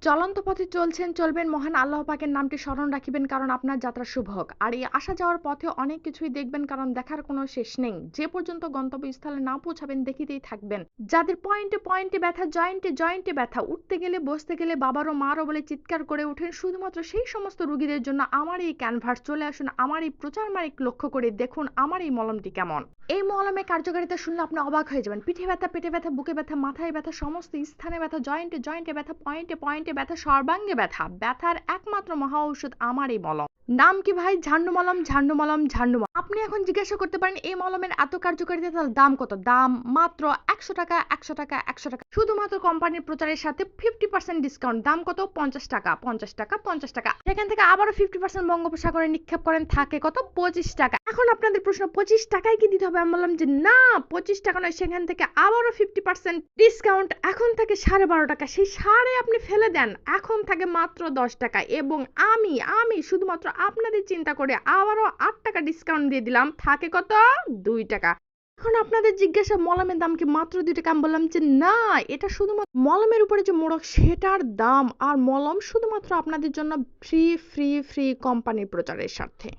চলন্ত পথে চলছেন, চলবেন, মহান আল্লাহ পাকের নামটি স্মরণ রাখিবেন, কারণ আপনার যাত্রা শুভ হোক। আর এই আসা যাওয়ার পথে অনেক কিছুই দেখবেন, কারণ দেখার কোনো শেষ নেই। যে পর্যন্ত গন্তব্যস্থলে না পৌঁছাবেন দেখিতেই থাকবেন। যাদের পয়েন্টে পয়েন্টে ব্যথা, জয়েন্টে জয়েন্টে ব্যথা, উঠতে গেলে বসতে গেলে বাবারও মারও বলে চিৎকার করে ওঠেন, শুধুমাত্র সেই সমস্ত রোগীদের জন্য আমার এই ক্যানভাস। চলে আসুন আমার এই প্রচার মাইক লক্ষ্য করে দেখুন আমার এই মলমটি কেমন। এই মলমের কার্যকারিতা শুনলে আপনি অবাক হয়ে যাবেন। পিঠে ব্যথা, পেটে ব্যথা, বুকে ব্যথা, মাথায় ব্যথা, সমস্ত স্থানে ব্যথা, জয়েন্টে জয়েন্টে ব্যথা, পয়েন্টে পয়েন্টে ব্যথা, সর্বাঙ্গে ব্যথা, ব্যথার একমাত্র মহা ঔষধ আমার এই মলম। নাম কি ভাই? ঝান্ডু মলম, ঝান্ডু মলম, ঝান্ডু মলম। আপনি এখন জিজ্ঞাসা করতে পারেন এই মলমের এত কার্যকারিতা, তার দাম কত? দাম মাত্র 100 টাকা, 100 টাকা, 100 টাকা। শুধুমাত্র কোম্পানির প্রচারের সাথে 50% ডিসকাউন্ট। দাম কত? 50 টাকা, 50 টাকা, 50 টাকা। সেখান থেকে আবারও 50% বঙ্গোপসাগরে নিক্ষেপ করেন, থাকে কত? 25 টাকা। এখন আপনাদের প্রশ্ন, 25 টাকায় কি দিতে হবে? আমি বললাম যে না, 25 টাকা নয়, সেখান থেকে আবারও 50% ডিসকাউন্ট। এখন থাকে 12.5 টাকা। সেই সাড়ে আপনি ফেলে দেন, এখন থাকে মাত্র 10 টাকা। এবং আমি আমি শুধুমাত্র আপনাদের চিন্তা করে আবারও 8 টাকা ডিসকাউন্ট দিয়ে দিলাম, থাকে কত? 2 টাকা। এখন আপনাদের জিজ্ঞাসা, মলমের দাম কি মাত্র 2 টাকা? আমি বললাম যে না, এটা শুধুমাত্র মলমের উপরে যে মোড়ক সেটার দাম, আর মলম শুধুমাত্র আপনাদের জন্য ফ্রি ফ্রি ফ্রি কোম্পানির প্রচারের স্বার্থে।